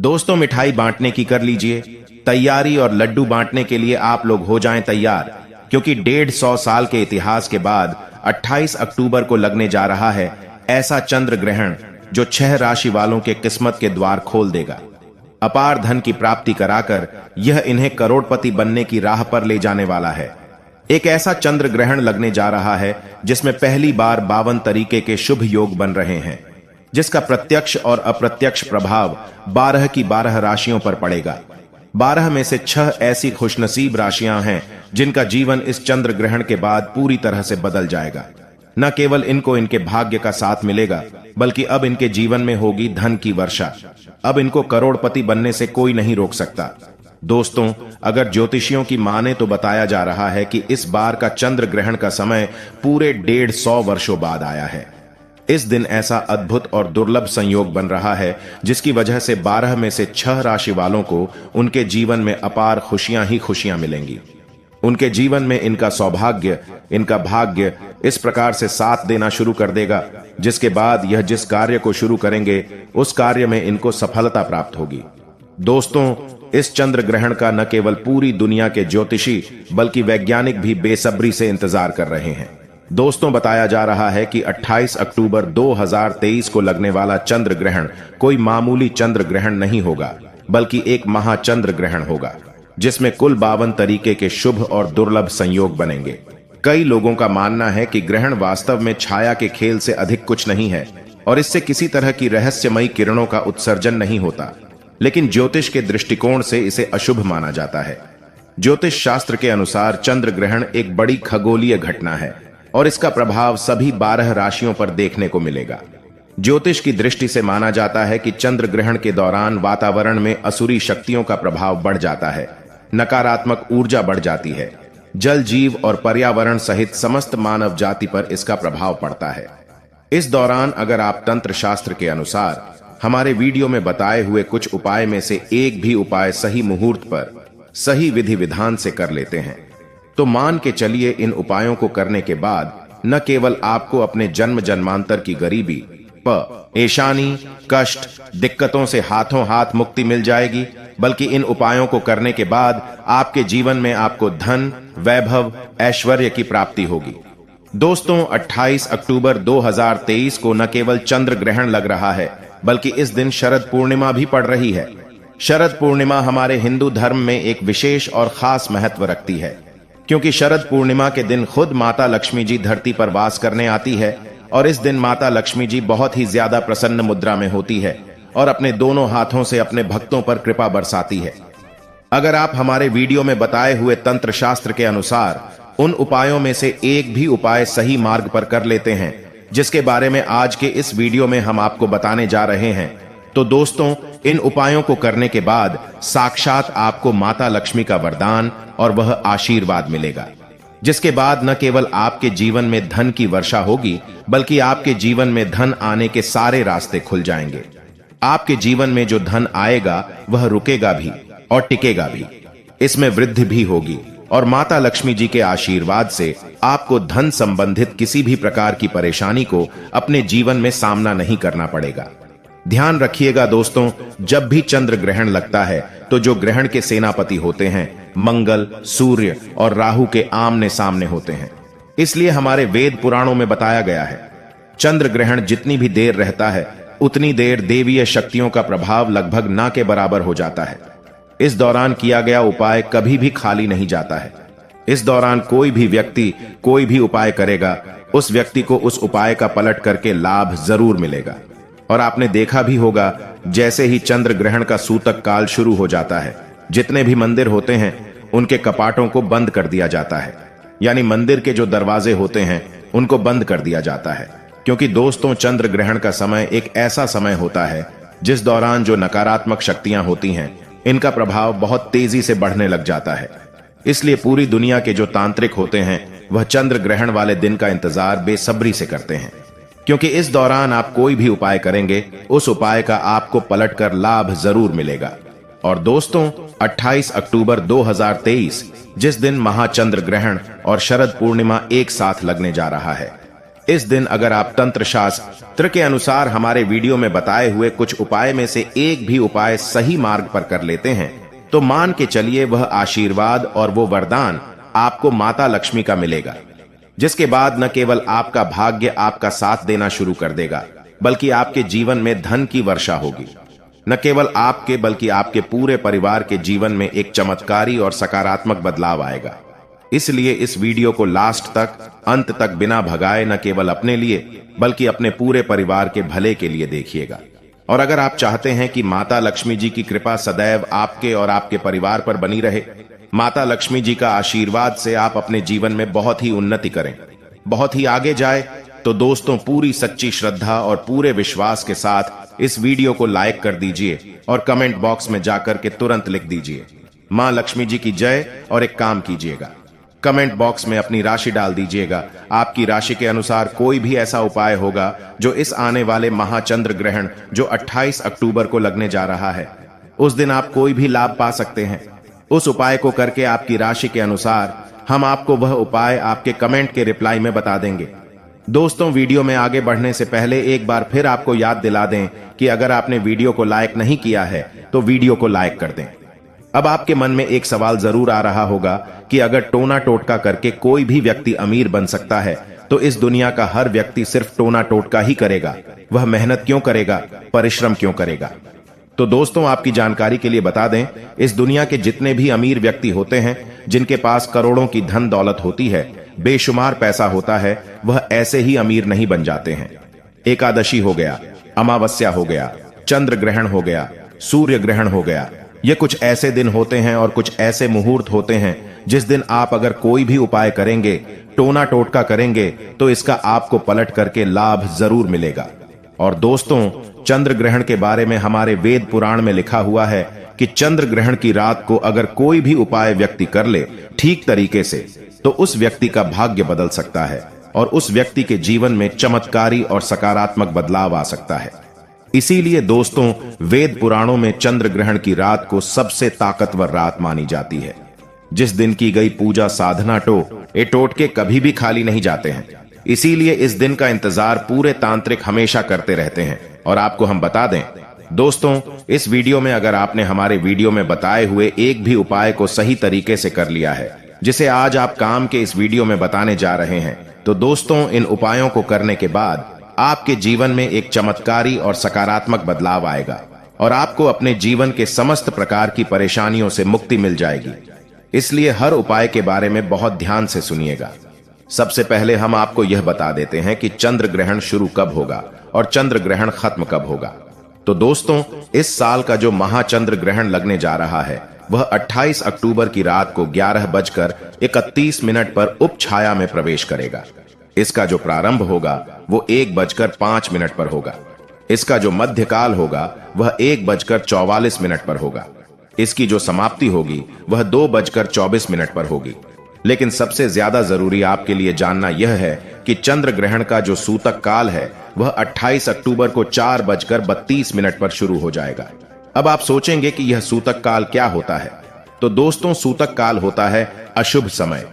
दोस्तों, मिठाई बांटने की कर लीजिए तैयारी और लड्डू बांटने के लिए आप लोग हो जाएं तैयार, क्योंकि 150 साल के इतिहास के बाद 28 अक्टूबर को लगने जा रहा है ऐसा चंद्र ग्रहण जो 6 राशि वालों के किस्मत के द्वार खोल देगा। अपार धन की प्राप्ति कराकर यह इन्हें करोड़पति बनने की राह पर ले जाने वाला है। एक ऐसा चंद्र ग्रहण लगने जा रहा है जिसमें पहली बार 52 तरीके के शुभ योग बन रहे हैं, जिसका प्रत्यक्ष और अप्रत्यक्ष प्रभाव 12 की 12 राशियों पर पड़ेगा। 12 में से 6 ऐसी खुशनसीब राशियां हैं जिनका जीवन इस चंद्र ग्रहण के बाद पूरी तरह से बदल जाएगा। न केवल इनको इनके भाग्य का साथ मिलेगा, बल्कि अब इनके जीवन में होगी धन की वर्षा। अब इनको करोड़पति बनने से कोई नहीं रोक सकता। दोस्तों, अगर ज्योतिषियों की माने तो बताया जा रहा है कि इस बार का चंद्र ग्रहण का समय पूरे 150 वर्षों बाद आया है। इस दिन ऐसा अद्भुत और दुर्लभ संयोग बन रहा है जिसकी वजह से 12 में से 6 राशि वालों को उनके जीवन में अपार खुशियां ही खुशियां मिलेंगी। उनके जीवन में इनका सौभाग्य, इनका भाग्य इस प्रकार से साथ देना शुरू कर देगा, जिसके बाद यह जिस कार्य को शुरू करेंगे उस कार्य में इनको सफलता प्राप्त होगी। दोस्तों, इस चंद्र ग्रहण का न केवल पूरी दुनिया के ज्योतिषी बल्कि वैज्ञानिक भी बेसब्री से इंतजार कर रहे हैं। दोस्तों, बताया जा रहा है कि 28 अक्टूबर 2023 को लगने वाला चंद्र ग्रहण कोई मामूली चंद्र ग्रहण नहीं होगा, बल्कि एक महाचंद्र ग्रहण होगा जिसमें कुल 52 तरीके के शुभ और दुर्लभ संयोग बनेंगे। कई लोगों का मानना है कि ग्रहण वास्तव में छाया के खेल से अधिक कुछ नहीं है और इससे किसी तरह की रहस्यमयी किरणों का उत्सर्जन नहीं होता, लेकिन ज्योतिष के दृष्टिकोण से इसे अशुभ माना जाता है। ज्योतिष शास्त्र के अनुसार चंद्र ग्रहण एक बड़ी खगोलीय घटना है और इसका प्रभाव सभी 12 राशियों पर देखने को मिलेगा। ज्योतिष की दृष्टि से माना जाता है कि चंद्र ग्रहण के दौरान वातावरण में असुरी शक्तियों का प्रभाव बढ़ जाता है, नकारात्मक ऊर्जा बढ़ जाती है, जल जीव और पर्यावरण सहित समस्त मानव जाति पर इसका प्रभाव पड़ता है। इस दौरान अगर आप तंत्र शास्त्र के अनुसार हमारे वीडियो में बताए हुए कुछ उपाय में से एक भी उपाय सही मुहूर्त पर सही विधि विधान से कर लेते हैं तो मान के चलिए इन उपायों को करने के बाद न केवल आपको अपने जन्म जन्मांतर की गरीबी, परेशानी, कष्ट, दिक्कतों से हाथों हाथ मुक्ति मिल जाएगी, बल्कि इन उपायों को करने के बाद आपके जीवन में आपको धन, वैभव, ऐश्वर्य की प्राप्ति होगी। दोस्तों, 28 अक्टूबर 2023 को न केवल चंद्र ग्रहण लग रहा है, बल्कि इस दिन शरद पूर्णिमा भी पड़ रही है। शरद पूर्णिमा हमारे हिंदू धर्म में एक विशेष और खास महत्व रखती है, क्योंकि शरद पूर्णिमा के दिन खुद माता लक्ष्मी जी धरती पर वास करने आती है और इस दिन माता लक्ष्मी जी बहुत ही ज्यादा प्रसन्न मुद्रा में होती है और अपने दोनों हाथों से अपने भक्तों पर कृपा बरसाती है। अगर आप हमारे वीडियो में बताए हुए तंत्र शास्त्र के अनुसार उन उपायों में से एक भी उपाय सही मार्ग पर कर लेते हैं, जिसके बारे में आज के इस वीडियो में हम आपको बताने जा रहे हैं, तो दोस्तों, इन उपायों को करने के बाद साक्षात आपको माता लक्ष्मी का वरदान और वह आशीर्वाद मिलेगा, जिसके बाद न केवल आपके जीवन में धन की वर्षा होगी, बल्कि आपके जीवन में धन आने के सारे रास्ते खुल जाएंगे। आपके जीवन में जो धन आएगा वह रुकेगा भी और टिकेगा भी, इसमें वृद्धि भी होगी और माता लक्ष्मी जी के आशीर्वाद से आपको धन संबंधित किसी भी प्रकार की परेशानी को अपने जीवन में सामना नहीं करना पड़ेगा। ध्यान रखिएगा दोस्तों, जब भी चंद्र ग्रहण लगता है तो जो ग्रहण के सेनापति होते हैं मंगल, सूर्य और राहु के आमने सामने होते हैं। इसलिए हमारे वेद पुराणों में बताया गया है, चंद्र ग्रहण जितनी भी देर रहता है उतनी देर देवीय शक्तियों का प्रभाव लगभग ना के बराबर हो जाता है। इस दौरान किया गया उपाय कभी भी खाली नहीं जाता है। इस दौरान कोई भी व्यक्ति कोई भी उपाय करेगा, उस व्यक्ति को उस उपाय का पलट करके लाभ जरूर मिलेगा। और आपने देखा भी होगा, जैसे ही चंद्र ग्रहण का सूतक काल शुरू हो जाता है, जितने भी मंदिर होते हैं उनके कपाटों को बंद कर दिया जाता है, यानी मंदिर के जो दरवाजे होते हैं उनको बंद कर दिया जाता है। क्योंकि दोस्तों, चंद्र ग्रहण का समय एक ऐसा समय होता है जिस दौरान जो नकारात्मक शक्तियां होती हैं इनका प्रभाव बहुत तेजी से बढ़ने लग जाता है। इसलिए पूरी दुनिया के जो तांत्रिक होते हैं वह चंद्र ग्रहण वाले दिन का इंतजार बेसब्री से करते हैं, क्योंकि इस दौरान आप कोई भी उपाय करेंगे उस उपाय का आपको पलटकर लाभ जरूर मिलेगा। और दोस्तों, 28 अक्टूबर 2023 जिस दिन महाचंद्र ग्रहण और शरद पूर्णिमा एक साथ लगने जा रहा है, इस दिन अगर आप तंत्र शास्त्र के अनुसार हमारे वीडियो में बताए हुए कुछ उपाय में से एक भी उपाय सही मार्ग पर कर लेते हैं तो मान के चलिए वह आशीर्वाद और वो वरदान आपको माता लक्ष्मी का मिलेगा, जिसके बाद न केवल आपका भाग्य आपका साथ देना शुरू कर देगा बल्कि आपके जीवन में धन की वर्षा होगी। न केवल आपके बल्कि आपके पूरे परिवार के जीवन में एक चमत्कारी और सकारात्मक बदलाव आएगा। इसलिए इस वीडियो को लास्ट तक, अंत तक बिना भगाए न केवल अपने लिए बल्कि अपने पूरे परिवार के भले के लिए देखिएगा। और अगर आप चाहते हैं कि माता लक्ष्मी जी की कृपा सदैव आपके और आपके परिवार पर बनी रहे, माता लक्ष्मी जी का आशीर्वाद से आप अपने जीवन में बहुत ही उन्नति करें, बहुत ही आगे जाए, तो दोस्तों पूरी सच्ची श्रद्धा और पूरे विश्वास के साथ इस वीडियो को लाइक कर दीजिए और कमेंट बॉक्स में जाकर के तुरंत लिख दीजिए मां लक्ष्मी जी की जय। और एक काम कीजिएगा, कमेंट बॉक्स में अपनी राशि डाल दीजिएगा। आपकी राशि के अनुसार कोई भी ऐसा उपाय होगा जो इस आने वाले महाचंद्र ग्रहण जो 28 अक्टूबर को लगने जा रहा है, उस दिन आप कोई भी लाभ पा सकते हैं। उस उपाय को करके आपकी राशि के अनुसार हम आपको वह उपाय आपके कमेंट के रिप्लाई में बता देंगे। दोस्तों, वीडियो में आगे बढ़ने से पहले एक बार फिर आपको याद दिला दें कि अगर आपने वीडियो को लाइक नहीं किया है तो वीडियो को लाइक कर दें। अब आपके मन में एक सवाल जरूर आ रहा होगा कि अगर टोना टोटका करके कोई भी व्यक्ति अमीर बन सकता है तो इस दुनिया का हर व्यक्ति सिर्फ टोना टोटका ही करेगा, वह मेहनत क्यों करेगा, परिश्रम क्यों करेगा? तो दोस्तों, आपकी जानकारी के लिए बता दें, इस दुनिया के जितने भी अमीर व्यक्ति होते हैं, जिनके पास करोड़ों की धन दौलत होती है, बेशुमार पैसा होता है, वह ऐसे ही अमीर नहीं बन जाते हैं। एकादशी हो गया, अमावस्या हो गया, चंद्र ग्रहण हो गया, सूर्य ग्रहण हो गया, ये कुछ ऐसे दिन होते हैं और कुछ ऐसे मुहूर्त होते हैं जिस दिन आप अगर कोई भी उपाय करेंगे, टोना टोटका करेंगे, तो इसका आपको पलट करके लाभ जरूर मिलेगा। और दोस्तों, चंद्र ग्रहण के बारे में हमारे वेद पुराण में लिखा हुआ है कि चंद्र ग्रहण की रात को अगर कोई भी उपाय व्यक्ति कर ले ठीक तरीके से, तो उस व्यक्ति का भाग्य बदल सकता है और उस व्यक्ति के जीवन में चमत्कारी और सकारात्मक बदलाव आ सकता है। इसीलिए दोस्तों, वेद पुराणों में चंद्र ग्रहण की रात को सबसे ताकतवर रात मानी जाती है। जिस दिन की गई पूजा साधना ये टोटके कभी भी खाली नहीं जाते हैं। इसीलिए इस दिन का इंतजार पूरे तांत्रिक हमेशा करते रहते हैं। और आपको हम बता दें दोस्तों, इस वीडियो में अगर आपने हमारे वीडियो में बताए हुए एक भी उपाय को सही तरीके से कर लिया है, जिसे आज आप काम के इस वीडियो में बताने जा रहे हैं, तो दोस्तों इन उपायों को करने के बाद आपके जीवन में एक चमत्कारी और सकारात्मक बदलाव आएगा और आपको अपने जीवन के समस्त प्रकार की परेशानियों से मुक्ति मिल जाएगी। इसलिए हर उपाय के बारे में बहुत ध्यान से सुनिएगा। सबसे पहले हम आपको यह बता देते हैं कि चंद्र ग्रहण शुरू कब होगा और चंद्र ग्रहण खत्म कब होगा। तो दोस्तों, इस साल का जो महाचंद्र ग्रहण लगने जा रहा है वह 28 अक्टूबर की रात को 11:31 पर उप छाया में प्रवेश करेगा। इसका जो प्रारंभ होगा वो 1:05 पर होगा। इसका जो मध्यकाल होगा वह 1:44 पर होगा। इसकी जो समाप्ति होगी वह 2:24 पर होगी। लेकिन सबसे ज्यादा जरूरी आपके लिए जानना यह है कि चंद्र ग्रहण का जो सूतक काल है वह 28 अक्टूबर को 4:32 पर शुरू हो जाएगा। अब आप सोचेंगे कि यह सूतक काल क्या होता है? तो दोस्तों, सूतक काल होता है अशुभ समय।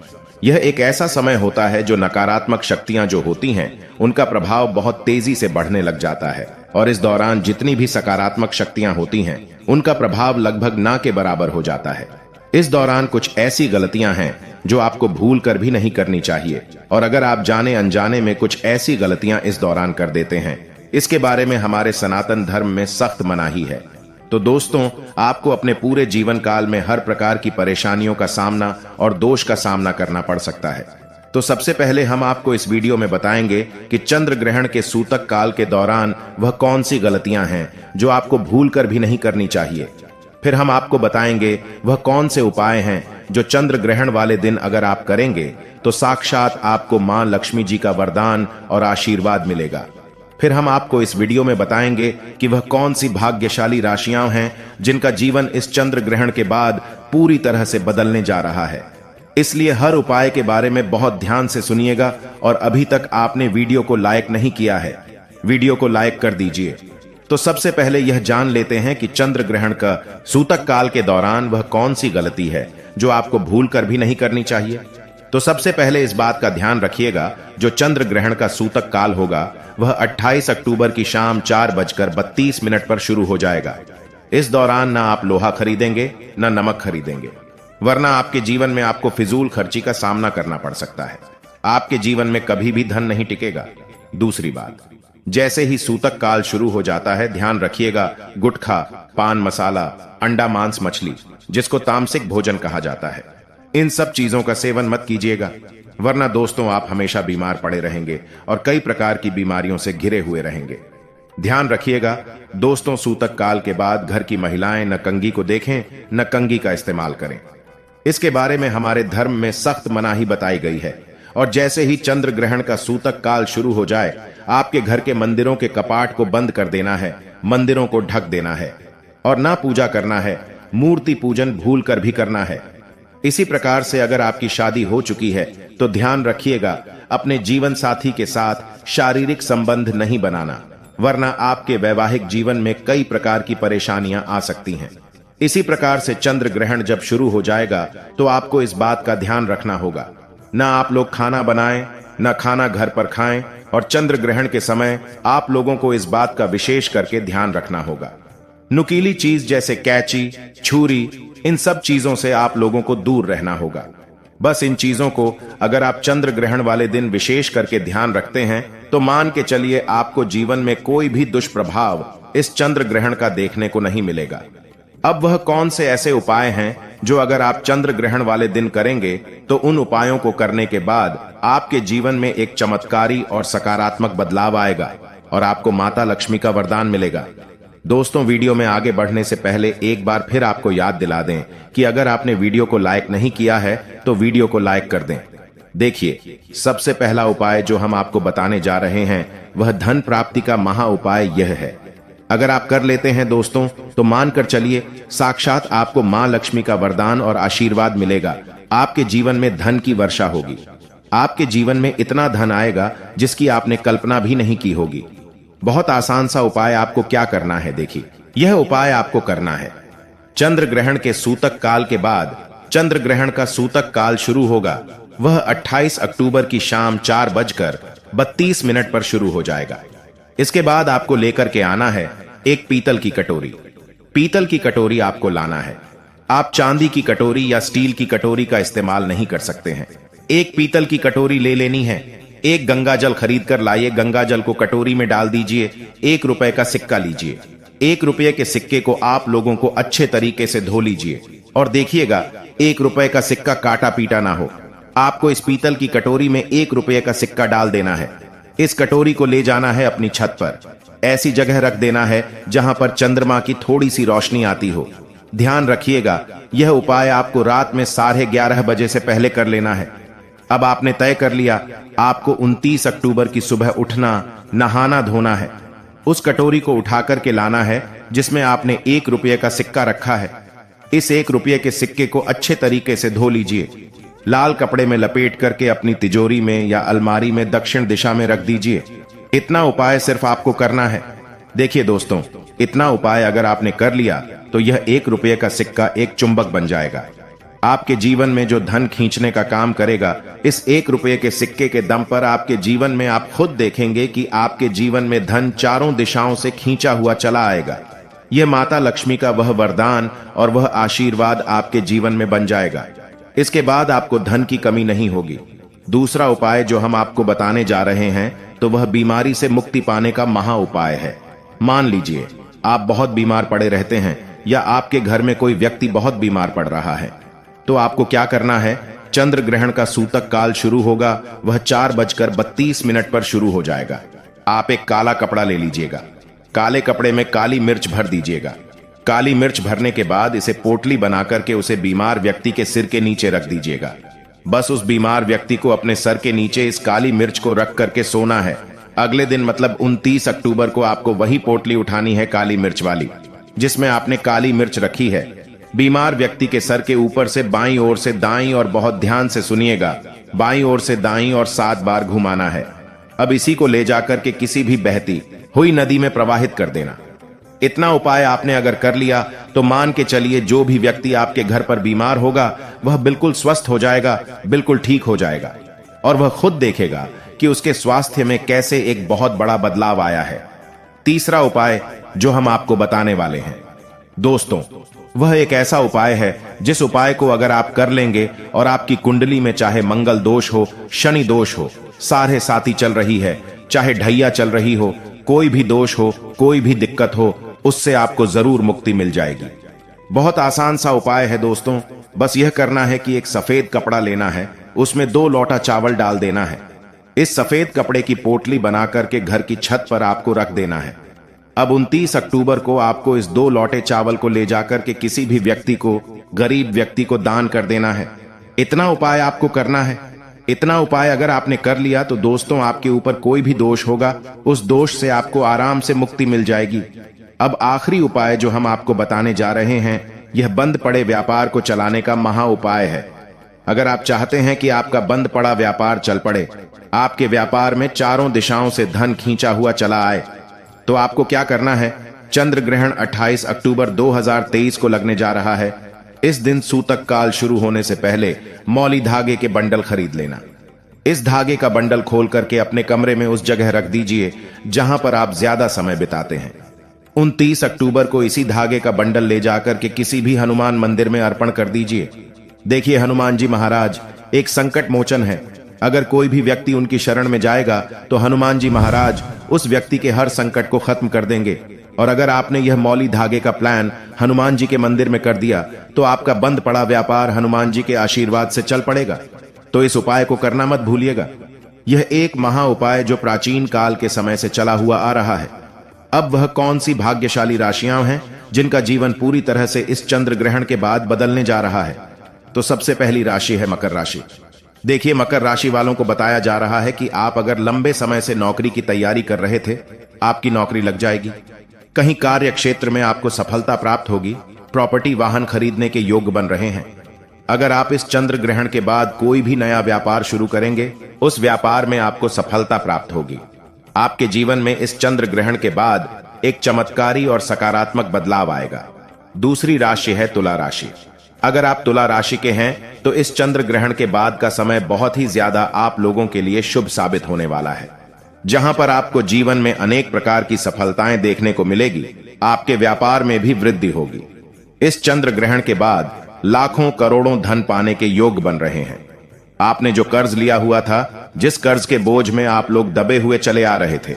यह एक ऐसा समय होता है जो नकारात्मक शक्तियां जो होती हैं उनका प्रभाव बहुत तेजी से बढ़ने लग जाता है और इस दौरान जितनी भी सकारात्मक शक्तियां होती हैं उनका प्रभाव लगभग ना के बराबर हो जाता है। इस दौरान कुछ ऐसी गलतियां हैं जो आपको भूल कर भी नहीं करनी चाहिए, और अगर आप जाने अनजाने में कुछ ऐसी गलतियां इस दौरान कर देते हैं, इसके बारे में हमारे सनातन धर्म में सख्त मनाही है। तो दोस्तों, आपको अपने पूरे जीवन काल में हर प्रकार की परेशानियों का सामना और दोष का सामना करना पड़ सकता है। तो सबसे पहले हम आपको इस वीडियो में बताएंगे कि चंद्र ग्रहण के सूतक काल के दौरान वह कौन सी गलतियां हैं जो आपको भूल कर भी नहीं करनी चाहिए। फिर हम आपको बताएंगे वह कौन से उपाय हैं जो चंद्र ग्रहण वाले दिन अगर आप करेंगे तो साक्षात आपको मां लक्ष्मी जी का वरदान और आशीर्वाद मिलेगा। फिर हम आपको इस वीडियो में बताएंगे कि वह कौन सी भाग्यशाली राशियां हैं जिनका जीवन इस चंद्र ग्रहण के बाद पूरी तरह से बदलने जा रहा है। इसलिए हर उपाय के बारे में बहुत ध्यान से सुनिएगा, और अभी तक आपने वीडियो को लाइक नहीं किया है, वीडियो को लाइक कर दीजिए। तो सबसे पहले यह जान लेते हैं कि चंद्र ग्रहण का सूतक काल के दौरान वह कौन सी गलती है जो आपको भूल कर भी नहीं करनी चाहिए। तो सबसे पहले इस बात का ध्यान रखिएगा, जो चंद्र ग्रहण का सूतक काल होगा वह 28 अक्टूबर की शाम 4:32 पर शुरू हो जाएगा। इस दौरान ना आप लोहा खरीदेंगे ना नमक खरीदेंगे, वरना आपके जीवन में आपको फिजूल खर्ची का सामना करना पड़ सकता है। आपके जीवन में कभी भी धन नहीं टिकेगा। दूसरी बात, जैसे ही सूतक काल शुरू हो जाता है, ध्यान रखिएगा, गुटखा, पान मसाला, अंडा मांस मछली, जिसको तामसिक भोजन कहा जाता है, इन सब चीजों का सेवन मत कीजिएगा, वरना दोस्तों आप हमेशा बीमार पड़े रहेंगे और कई प्रकार की बीमारियों से घिरे हुए रहेंगे। ध्यान रखिएगा दोस्तों, सूतक काल के बाद घर की महिलाएं न कंघी को देखें न कंघी का इस्तेमाल करें। इसके बारे में हमारे धर्म में सख्त मनाही बताई गई है। और जैसे ही चंद्र ग्रहण का सूतक काल शुरू हो जाए, आपके घर के मंदिरों के कपाट को बंद कर देना है, मंदिरों को ढक देना है और ना पूजा करना है, मूर्ति पूजन भूल कर भी करना है। इसी प्रकार से अगर आपकी शादी हो चुकी है तो ध्यान रखिएगा, अपने जीवन साथी के साथ शारीरिक संबंध नहीं बनाना, वरना आपके वैवाहिक जीवन में कई प्रकार की परेशानियां आ सकती हैं। इसी प्रकार से चंद्र ग्रहण जब शुरू हो जाएगा तो आपको इस बात का ध्यान रखना होगा, ना आप लोग खाना बनाएं, ना खाना घर पर खाएं, और चंद्र ग्रहण के समय आप लोगों को इस बात का विशेष करके ध्यान रखना होगा। नुकीली चीज जैसे कैंची, छुरी, इन सब चीजों से आप लोगों को दूर रहना होगा। बस इन चीजों को अगर आप चंद्र ग्रहण वाले दिन विशेष करके ध्यान रखते हैं तो मान के चलिए आपको जीवन में कोई भी दुष्प्रभाव इस चंद्र ग्रहण का देखने को नहीं मिलेगा। अब वह कौन से ऐसे उपाय हैं जो अगर आप चंद्र ग्रहण वाले दिन करेंगे तो उन उपायों को करने के बाद आपके जीवन में एक चमत्कारी और सकारात्मक बदलाव आएगा और आपको माता लक्ष्मी का वरदान मिलेगा। दोस्तों, वीडियो में आगे बढ़ने से पहले एक बार फिर आपको याद दिला दें कि अगर आपने वीडियो को लाइक नहीं किया है तो वीडियो को लाइक कर दें। देखिए, सबसे पहला उपाय जो हम आपको बताने जा रहे हैं वह धन प्राप्ति का महा उपाय यह है। अगर आप कर लेते हैं दोस्तों तो मानकर चलिए साक्षात आपको मां लक्ष्मी का वरदान और आशीर्वाद मिलेगा। आपके जीवन में धन की वर्षा होगी। आपके जीवन में इतना धन आएगा जिसकी आपने कल्पना भी नहीं की होगी। बहुत आसान सा उपाय आपको क्या करना है, देखिए यह उपाय आपको करना है। चंद्र ग्रहण के सूतक काल के बाद चंद्र ग्रहण का सूतक काल शुरू होगा, वह 28 अक्टूबर की शाम 4:32 पर शुरू हो जाएगा। इसके बाद आपको लेकर के आना है एक पीतल की कटोरी। पीतल की कटोरी आपको लाना है। आप चांदी की कटोरी या स्टील की कटोरी का इस्तेमाल नहीं कर सकते हैं। एक पीतल की कटोरी ले लेनी है। एक गंगा जल खरीद कर लाइए, गंगा जल को कटोरी में डाल दीजिए। 1 रुपए का सिक्का लीजिए। 1 रुपये के सिक्के को आप लोगों को अच्छे तरीके से धो लीजिए और देखिएगा 1 रुपए का सिक्का काटा पीटा ना हो। आपको इस पीतल की कटोरी में 1 रुपये का सिक्का डाल देना है। इस कटोरी को ले जाना है अपनी छत पर, ऐसी जगह रख देना है जहां पर चंद्रमा की थोड़ी सी रोशनी आती हो। ध्यान रखिएगा, यह उपाय आपको रात में 11:30 बजे से पहले कर लेना है। अब आपने तय कर लिया, आपको 29 अक्टूबर की सुबह उठना, नहाना धोना है। उस कटोरी को उठा करके लाना है जिसमें आपने 1 रुपये का सिक्का रखा है। इस 1 रुपये के सिक्के को अच्छे तरीके से धो लीजिए। लाल कपड़े में लपेट करके अपनी तिजोरी में या अलमारी में दक्षिण दिशा में रख दीजिए। इतना उपाय सिर्फ आपको करना है। देखिए दोस्तों, इतना उपाय अगर आपने कर लिया तो यह 1 रुपये का सिक्का एक चुंबक बन जाएगा। आपके जीवन में जो धन खींचने का काम करेगा, इस 1 रुपये के सिक्के के दम पर आपके जीवन में आप खुद देखेंगे कि आपके जीवन में धन चारों दिशाओं से खींचा हुआ चला आएगा। यह माता लक्ष्मी का वह वरदान और वह आशीर्वाद आपके जीवन में बन जाएगा। इसके बाद आपको धन की कमी नहीं होगी। दूसरा उपाय जो हम आपको बताने जा रहे हैं तो वह बीमारी से मुक्ति पाने का महा उपाय है। मान लीजिए आप बहुत बीमार पड़े रहते हैं या आपके घर में कोई व्यक्ति बहुत बीमार पड़ रहा है, तो आपको क्या करना है, चंद्र ग्रहण का सूतक काल शुरू होगा, वह 4:32 पर शुरू हो जाएगा। आप एक काला कपड़ा ले लीजिएगा। काले कपड़े में काली मिर्च भर दीजिएगा। काली मिर्च भरने के बाद इसे पोटली बना करके उसे बीमार व्यक्ति के सिर के नीचे रख दीजिएगा। बस उस बीमार व्यक्ति को अपने सर के नीचे इस काली मिर्च को रख करके सोना है। अगले दिन मतलब 29 अक्टूबर को आपको वही पोटली उठानी है काली मिर्च वाली, जिसमें आपने काली मिर्च रखी है। बीमार व्यक्ति के सर के ऊपर से बाईं ओर से दाईं और बहुत ध्यान से सुनिएगा, बाईं ओर से दाईं और 7 बार घुमाना है। अब इसी को ले जाकर के किसी भी बहती हुई नदी में प्रवाहित कर देना। इतना उपाय आपने अगर कर लिया तो मान के चलिए जो भी व्यक्ति आपके घर पर बीमार होगा वह बिल्कुल स्वस्थ हो जाएगा, बिल्कुल ठीक हो जाएगा और वह खुद देखेगा कि उसके स्वास्थ्य में कैसे एक बहुत बड़ा बदलाव आया है। तीसरा उपाय जो हम आपको बताने वाले हैं दोस्तों, वह एक ऐसा उपाय है जिस उपाय को अगर आप कर लेंगे और आपकी कुंडली में चाहे मंगल दोष हो, शनि दोष हो, साढ़े साती चल रही है, चाहे ढैया चल रही हो, कोई भी दोष हो, कोई भी दिक्कत हो, उससे आपको जरूर मुक्ति मिल जाएगी। बहुत आसान सा उपाय है दोस्तों, बस यह करना है कि एक सफेद कपड़ा लेना है, उसमें 2 लोटा चावल डाल देना है। इस सफेद कपड़े की पोटली बना करके घर की छत पर आपको रख देना है। अब 29 अक्टूबर को आपको इस 2 लोटे चावल को ले जाकर के किसी भी व्यक्ति को, गरीब व्यक्ति को दान कर देना है। इतना उपाय आपको करना है। इतना उपाय अगर आपने कर लिया तो दोस्तों आपके ऊपर कोई भी दोष होगा, उस दोष से आपको आराम से मुक्ति मिल जाएगी। अब आखिरी उपाय जो हम आपको बताने जा रहे हैं, यह बंद पड़े व्यापार को चलाने का महा उपाय है। अगर आप चाहते हैं कि आपका बंद पड़ा व्यापार चल पड़े, आपके व्यापार में चारों दिशाओं से धन खींचा हुआ चला आए, तो आपको क्या करना है? चंद्र ग्रहण 28 अक्टूबर 2023 को लगने जा रहा है। इस दिन सूतक काल शुरू होने से पहले मौली धागे के बंडल खरीद लेना। इस धागे का बंडल खोल करके अपने कमरे में उस जगह रख दीजिए जहां पर आप ज्यादा समय बिताते हैं। 29 अक्टूबर को इसी धागे का बंडल ले जाकर के किसी भी हनुमान मंदिर में अर्पण कर दीजिए। देखिए, हनुमान जी महाराज एक संकट मोचन है। अगर कोई भी व्यक्ति उनकी शरण में जाएगा तो हनुमान जी महाराज उस व्यक्ति के हर संकट को खत्म कर देंगे। और अगर आपने यह मौली धागे का प्लान हनुमान जी के मंदिर में कर दिया तो आपका बंद पड़ा व्यापार हनुमान जी के आशीर्वाद से चल पड़ेगा। तो इस उपाय को करना मत भूलिएगा। यह एक महा उपाय जो प्राचीन काल के समय से चला हुआ आ रहा है। अब वह कौन सी भाग्यशाली राशियां हैं जिनका जीवन पूरी तरह से इस चंद्र ग्रहण के बाद बदलने जा रहा है? तो सबसे पहली राशि है मकर राशि। देखिए, मकर राशि वालों को बताया जा रहा है कि आप अगर लंबे समय से नौकरी की तैयारी कर रहे थे, आपकी नौकरी लग जाएगी। कहीं कार्य क्षेत्र में आपको सफलता प्राप्त होगी। प्रॉपर्टी वाहन खरीदने के योग्य बन रहे हैं। अगर आप इस चंद्र ग्रहण के बाद कोई भी नया व्यापार शुरू करेंगे, उस व्यापार में आपको सफलता प्राप्त होगी। आपके जीवन में इस चंद्र ग्रहण के बाद एक चमत्कारी और सकारात्मक बदलाव आएगा। दूसरी राशि है तुला राशि। अगर आप तुला राशि के हैं तो इस चंद्र ग्रहण के बाद का समय बहुत ही ज्यादा आप लोगों के लिए शुभ साबित होने वाला है, जहां पर आपको जीवन में अनेक प्रकार की सफलताएं देखने को मिलेगी। आपके व्यापार में भी वृद्धि होगी। इस चंद्र ग्रहण के बाद लाखों करोड़ों धन पाने के योग बन रहे हैं। आपने जो कर्ज लिया हुआ था, जिस कर्ज के बोझ में आप लोग दबे हुए चले आ रहे थे,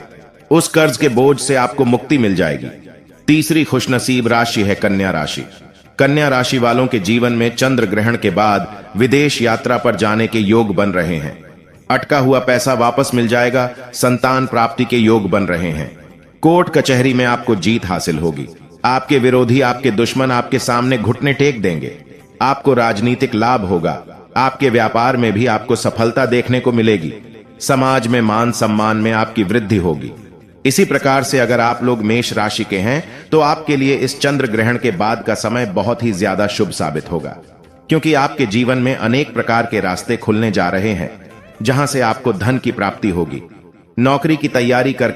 उस कर्ज के बोझ से आपको मुक्ति मिल जाएगी। तीसरी खुशनसीब राशि है कन्या राशि। कन्या राशि वालों के जीवन में चंद्र ग्रहण के बाद विदेश यात्रा पर जाने के योग बन रहे हैं। अटका हुआ पैसा वापस मिल जाएगा। संतान प्राप्ति के योग बन रहे हैं। कोर्ट कचहरी में आपको जीत हासिल होगी। आपके विरोधी, आपके दुश्मन आपके सामने घुटने टेक देंगे। आपको राजनीतिक लाभ होगा। आपके व्यापार में भी आपको सफलता देखने को मिलेगी। समाज में मान सम्मान में आपकी वृद्धि होगी। इसी प्रकार से अगर आप लोग मेष राशि के हैं तो आपके लिए इस चंद्र ग्रहण के बाद का समय बहुत ही ज्यादा शुभ साबित होगा, क्योंकि आपके जीवन में अनेक प्रकार के रास्ते खुलने जा रहे हैं, जहां से आपको धन की प्राप्ति होगी। नौकरी की तैयारी कर